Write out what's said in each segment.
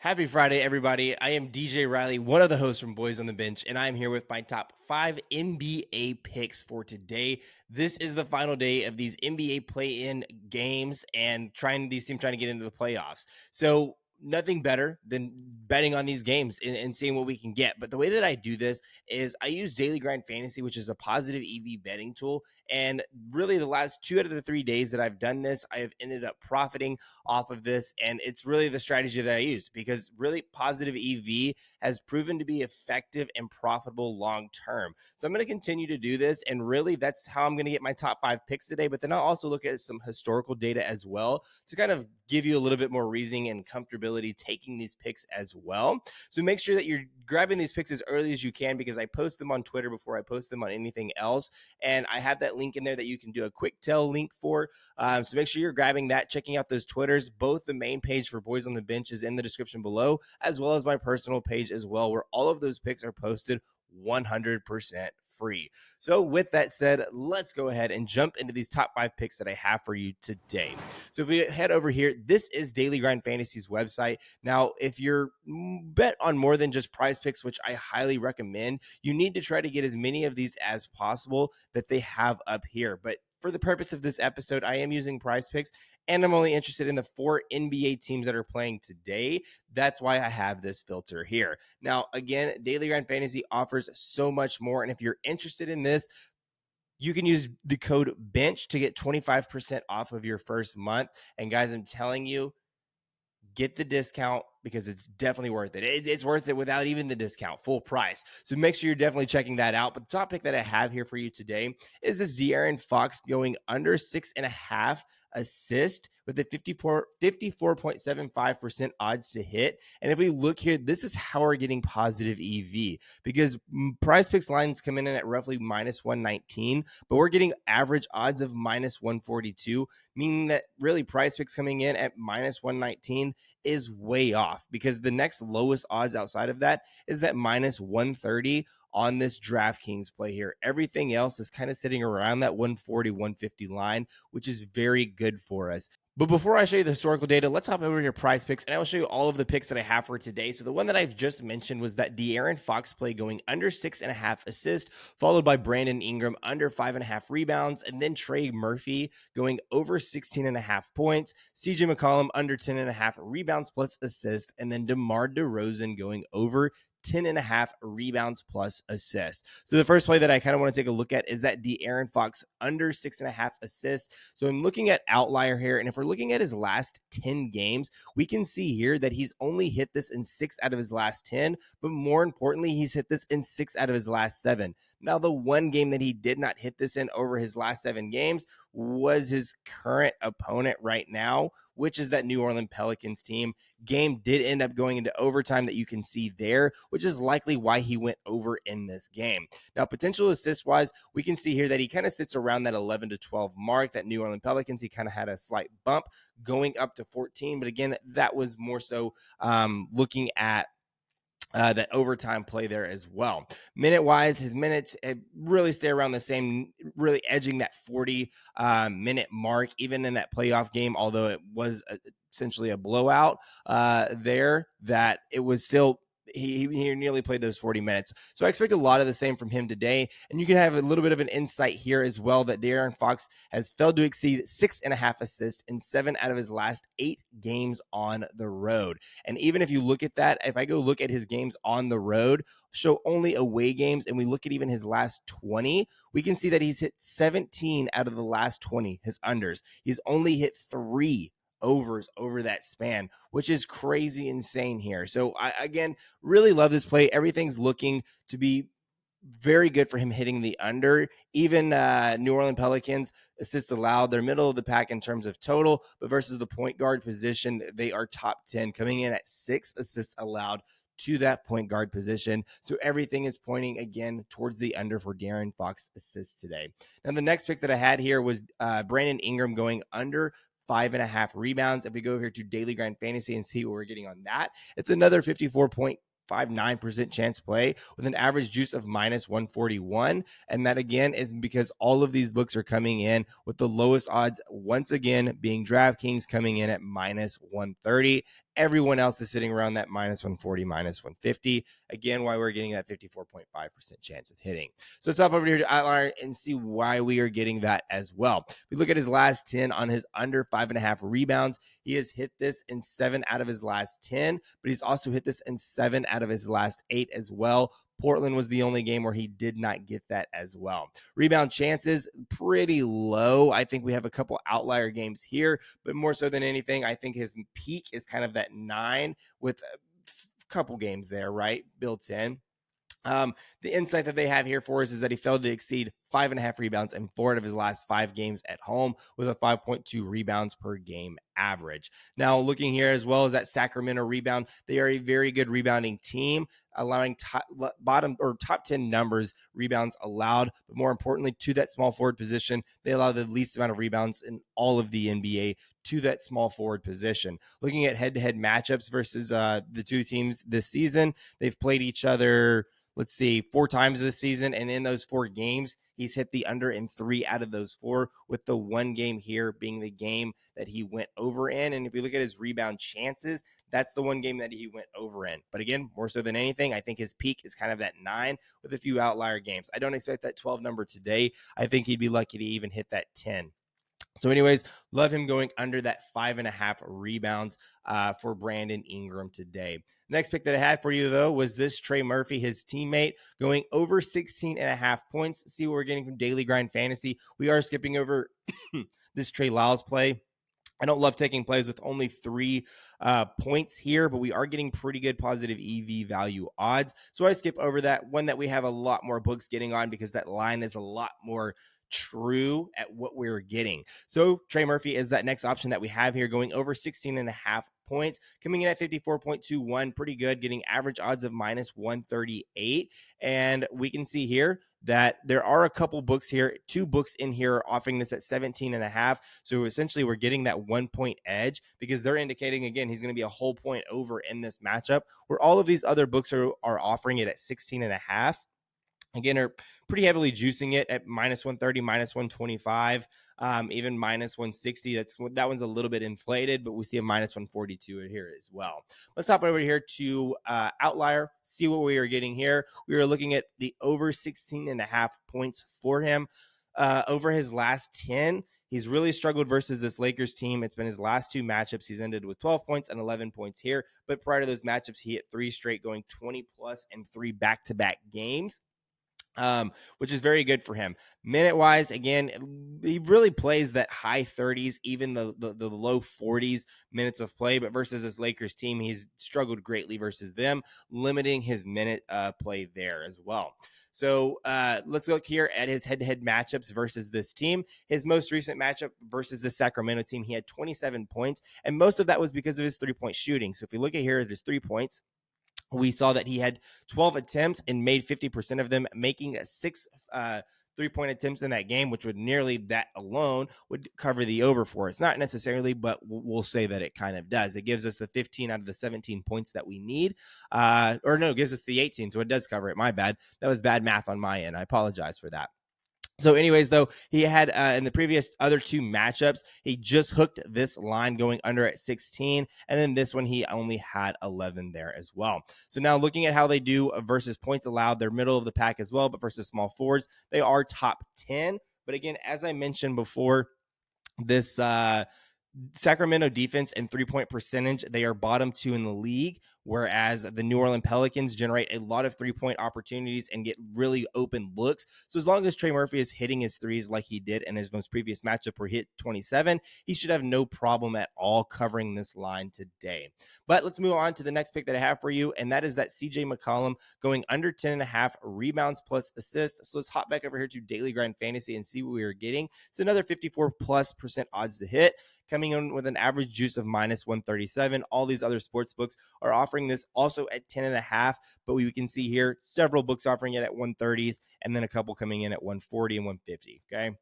Happy Friday, everybody. I am DJ Riley, one of the hosts from Boys on the Bench, and I'm here with my top 5 NBA picks for today. This is the final day of these NBA play-in games and these teams trying to get into the playoffs. So nothing better than betting on these games and seeing what we can get. But the way that I do this is I use Daily Grind Fantasy, which is a positive EV betting tool. And really, the last 2 out of the 3 days that I've done this, I have ended up profiting off of this. And it's really the strategy that I use because really positive EV has proven to be effective and profitable long term. So I'm going to continue to do this. And really, that's how I'm going to get my top 5 picks today. But then I'll also look at some historical data as well to kind of give you a little bit more reasoning and comfortability taking these picks as well. So make sure that you're grabbing these picks as early as you can because I post them on Twitter before I post them on anything else. And I have that link in there that you can do a quick tell link for. So make sure you're grabbing that, checking out those Twitters. Both the main page for Boys on the Bench is in the description below, as well as my personal page as well, where all of those picks are posted 100% free. So with that said, let's go ahead and jump into these top 5 picks that I have for you today. So if we head over here, this is Daily Grind Fantasy's website. Now, if you're bet on more than just PrizePicks, which I highly recommend, you need to try to get as many of these as possible that they have up here. But for the purpose of this episode, I am using PrizePicks, and I'm only interested in the 4 NBA teams that are playing today. That's why I have this filter here. Now, again, Daily Grind Fantasy offers so much more, and if you're interested in this, you can use the code BENCH to get 25% off of your first month. And guys, I'm telling you, get the discount because it's definitely worth it. It's worth it without even the discount, full price. So make sure you're definitely checking that out. But the topic that I have here for you today is this De'Aaron Fox going under 6.5 assist with a 54.75% odds to hit. And if we look here, this is how we're getting positive EV because PrizePicks lines come in at roughly minus 119, but we're getting average odds of minus 142, meaning that really PrizePicks coming in at minus 119 is way off because the next lowest odds outside of that is that minus 130 on this DraftKings play here. Everything else is kind of sitting around that 140, 150 line, which is very good for us. But before I show you the historical data, let's hop over to PrizePicks, and I will show you all of the picks that I have for today. So the one that I've just mentioned was that De'Aaron Fox play going under 6.5 assists, followed by Brandon Ingram under 5.5 rebounds, and then Trey Murphy going over 16.5 points, CJ McCollum under 10.5 rebounds plus assist, and then DeMar DeRozan going over 10.5 rebounds plus assists. So the first play that I kind of want to take a look at is that De'Aaron Fox under 6.5 assists. So I'm looking at outlier here, and if we're looking at his last 10 games, we can see here that he's only hit this in 6 out of his last 10, but more importantly, he's hit this in 6 out of his last 7. Now, the one game that he did not hit this in over his last 7 games was his current opponent right now, which is that New Orleans Pelicans team. Game did end up going into overtime that you can see there, which is likely why he went over in this game. Now, potential assist-wise, we can see here that he kind of sits around that 11 to 12 mark. That New Orleans Pelicans, he kind of had a slight bump going up to 14, but again, that was more so looking at that overtime play there as well. Minute-wise, his minutes really stay around the same, really edging that 40-minute mark, even in that playoff game, although it was essentially a blowout there, that it was still he nearly played those 40 minutes. So I expect a lot of the same from him today. And you can have a little bit of an insight here as well that De'Aaron Fox has failed to exceed 6.5 assists in 7 out of his last 8 games on the road. And even if you look at that, if I go look at his games on the road, show only away games, and we look at even his last 20, we can see that he's hit 17 out of the last 20, his unders. He's only hit 3 overs over that span, which is crazy insane here. So I, again, really love this play. Everything's looking to be very good for him hitting the under. Even New Orleans Pelicans assists allowed, they're middle of the pack in terms of total, but versus the point guard position, they are top 10, coming in at 6 assists allowed to that point guard position. So everything is pointing again towards the under for De'Aaron Fox assists today. Now, the next picks that I had here was Brandon Ingram going under 5.5 rebounds. If we go over here to Daily Grind Fantasy and see what we're getting on that, it's another 54.59% chance play with an average juice of minus 141. And that again is because all of these books are coming in with the lowest odds, once again, being DraftKings coming in at minus 130. Everyone else is sitting around that minus 140, minus 150. Again, why we're getting that 54.5% chance of hitting. So let's hop over here to Outlier and see why we are getting that as well. If we look at his last 10 on his under 5.5 rebounds, he has hit this in 7 out of his last 10, but he's also hit this in 7 out of his last 8 as well. Portland was the only game where he did not get that as well. Rebound chances, pretty low. I think we have a couple outlier games here, but more so than anything, I think his peak is kind of that 9 with a couple games there, right, built in. The insight that they have here for us is that he failed to exceed 5.5 rebounds in 4 out of his last 5 games at home with a 5.2 rebounds per game average. Now, looking here as well as that Sacramento rebound, they are a very good rebounding team, allowing top 10 numbers rebounds allowed, but more importantly, to that small forward position, they allow the least amount of rebounds in all of the NBA to that small forward position. Looking at head-to-head matchups versus the two teams this season, they've played each other, let's see, 4 times this season. And in those 4 games, he's hit the under in 3 out of those 4, with the one game here being the game that he went over in. And if you look at his rebound chances, that's the one game that he went over in. But again, more so than anything, I think his peak is kind of that 9 with a few outlier games. I don't expect that 12 number today. I think he'd be lucky to even hit that 10. So anyways, love him going under that 5.5 rebounds for Brandon Ingram today. Next pick that I had for you, though, was this Trey Murphy, his teammate, going over 16.5 points. See what we're getting from Daily Grind Fantasy. We are skipping over this Trey Lyles play. I don't love taking plays with only 3 points here, but we are getting pretty good positive EV value odds. So I skip over that one that we have a lot more books getting on because that line is a lot more true at what we're getting. So Trey Murphy is that next option that we have here, going over 16.5 points, coming in at 54.21, pretty good, getting average odds of minus 138. And we can see here that there are a couple books here, 2 books in here offering this at 17.5. So essentially we're getting that 1 point edge because they're indicating, again, he's going to be a whole point over in this matchup, where all of these other books are offering it at 16.5. Again, are pretty heavily juicing it at minus 130, minus 125, even minus 160. That one's a little bit inflated, but we see a minus 142 here as well. Let's hop over here to Outlier, see what we are getting here. We are looking at the over 16.5 points for him. Over his last 10, he's really struggled versus this Lakers team. It's been his last 2 matchups. He's ended with 12 points and 11 points here. But prior to those matchups, he hit 3 straight, going 20 plus in 3 back-to-back games. Which is very good for him. Minute wise, again, he really plays that high 30s, even the low 40s minutes of play. But versus this Lakers team, he's struggled greatly versus them, limiting his minute play there as well. So let's look here at his head-to-head matchups versus this team. His most recent matchup versus the Sacramento team, he had 27 points, and most of that was because of his 3-point shooting. So if we look at here, there's 3 points. We saw that he had 12 attempts and made 50% of them, making 6 3-point attempts in that game, which would nearly that alone would cover the over for us. Not necessarily, but we'll say that it kind of does. It gives us the 15 out of the 17 points that we need. It gives us the 18, so it does cover it. My bad. That was bad math on my end. I apologize for that. So anyways, though, he had in the previous other 2 matchups, he just hooked this line going under at 16. And then this one, he only had 11 there as well. So now looking at how they do versus points allowed, they're middle of the pack as well. But versus small forwards, they are top 10. But again, as I mentioned before, this Sacramento defense and 3-point percentage, they are bottom 2 in the league, whereas the New Orleans Pelicans generate a lot of 3-point opportunities and get really open looks. So as long as Trey Murphy is hitting his threes like he did in his most previous matchup where he hit 27, he should have no problem at all covering this line today. But let's move on to the next pick that I have for you, and that is that CJ McCollum going under 10.5 rebounds plus assists. So let's hop back over here to Daily Grind Fantasy and see what we are getting. It's another 54+% odds to hit, coming in with an average juice of minus 137. All these other sports books are offering this also at 10.5, but we can see here several books offering it at 130s, and then a couple coming in at 140 and 150. Okay.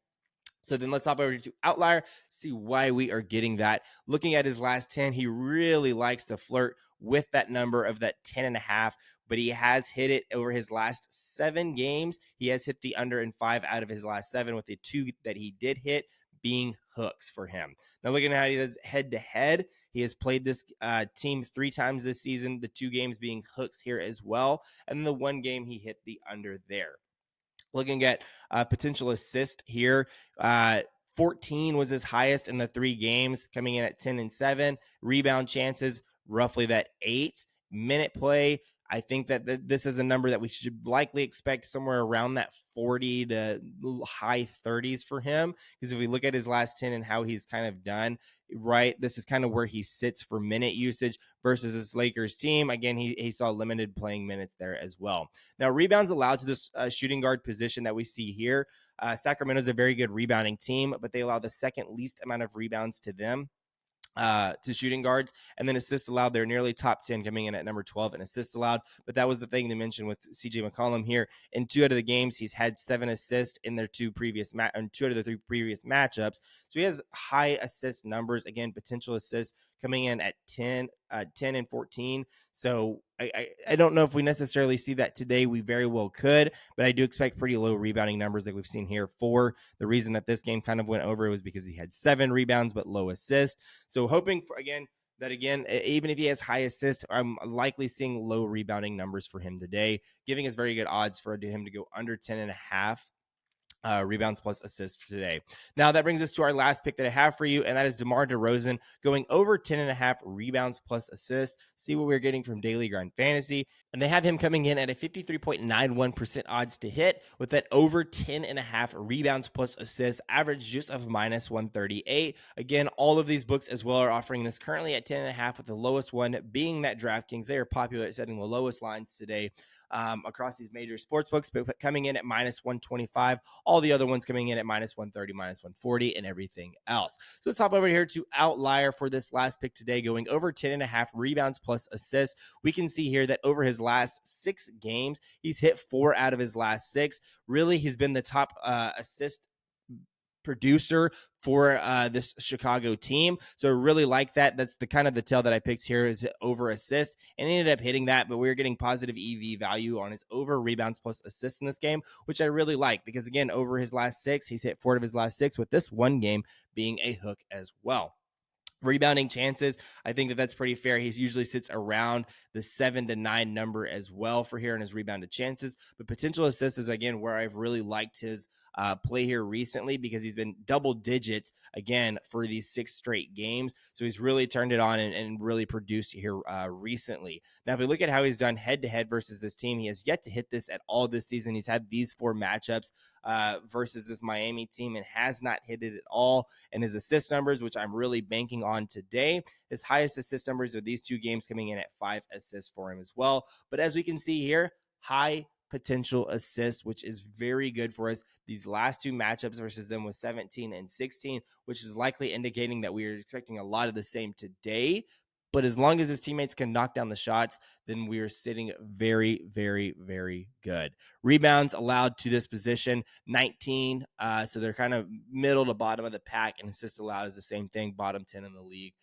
So then let's hop over to Outlier, see why we are getting that. Looking at his last 10, he really likes to flirt with that number of that 10.5, but he has hit it over his last 7 games. He has hit the under in 5 out of his last 7, with the 2 that he did hit being hooks for him. Now looking at how he does head to head, He has played this team 3 times this season, the 2 games being hooks here as well. And then the 1 game he hit the under there. Looking at potential assist here, 14 was his highest in the 3 games, coming in at 10 and 7. Rebound chances, roughly that 8. Minute play, I think that this is a number that we should likely expect somewhere around that 40 to high 30s for him. Because if we look at his last 10 and how he's kind of done, right, this is kind of where he sits for minute usage versus this Lakers team. Again, he saw limited playing minutes there as well. Now, rebounds allowed to this shooting guard position that we see here. Sacramento is a very good rebounding team, but they allow the second least amount of rebounds to them. To shooting guards, and then assists allowed. They're nearly top 10, coming in at number 12 in assists allowed. But that was the thing they mentioned with CJ McCollum here. In 2 out of the games, he's had 7 assists in their 2 out of the 3 previous matchups. So he has high assist numbers. Again, potential assists coming in at 10 and 14. So I don't know if we necessarily see that today. We very well could, but I do expect pretty low rebounding numbers like we've seen here. For the reason that this game kind of went over was because he had 7 rebounds but low assist. So hoping for again, even if he has high assist, I'm likely seeing low rebounding numbers for him today, giving us very good odds for him to go under 10.5 rebounds plus assists for today. Now that brings us to our last pick that I have for you, and that is DeMar DeRozan going over 10.5 rebounds plus assists. See what we're getting from Daily Grind Fantasy, and they have him coming in at a 53.91% odds to hit with that over 10.5 rebounds plus assists, average just of minus 138. Again, all of these books as well are offering this currently at 10.5, with the lowest one being that DraftKings. They are popular at setting the lowest lines today across these major sports books, but coming in at minus 125. All the other ones coming in at minus 130, minus 140, and everything else. So let's hop over here to Outlier for this last pick today, going over 10.5 rebounds plus assists. We can see here that over his last 6 games, he's hit 4 out of his last 6. Really, he's been the top assist producer for this Chicago team. So I really like that. That's the kind of the tell that I picked here, is over assist, and he ended up hitting that, but we were getting positive EV value on his over rebounds plus assists in this game, which I really like, because again, over his last 6, he's hit 4 of his last 6, with this 1 game being a hook as well. Rebounding chances, I think that's pretty fair. He usually sits around the 7 to 9 number as well for here in his rebounded chances. But potential assists is, again, where I've really liked his play here recently, because he's been double digits, again, for these 6 straight games. So he's really turned it on and really produced here recently. Now, if we look at how he's done head-to-head versus this team, he has yet to hit this at all this season. He's had these 4 matchups versus this Miami team and has not hit it at all. And his assist numbers, which I'm really banking on today, his highest assist numbers are these 2 games, coming in at 5 assists for him as well. But as we can see here, high potential assists, which is very good for us. These last 2 matchups versus them with 17 and 16, which is likely indicating that we are expecting a lot of the same today. But as long as his teammates can knock down the shots, then we are sitting very, very, very good. Rebounds allowed to this position, 19. So they're kind of middle to bottom of the pack, and assists allowed is the same thing, bottom 10 in the league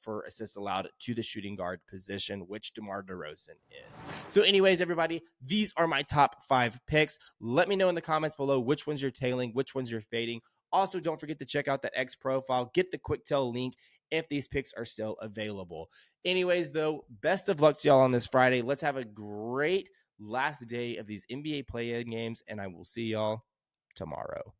for assists allowed to the shooting guard position, which DeMar DeRozan is. So anyways, everybody, these are my top 5 picks. Let me know in the comments below which ones you're tailing, which ones you're fading. Also, don't forget to check out that X profile. Get the quick tell link if these picks are still available. Anyways, though, best of luck to y'all on this Friday. Let's have a great last day of these NBA play-in games, and I will see y'all tomorrow.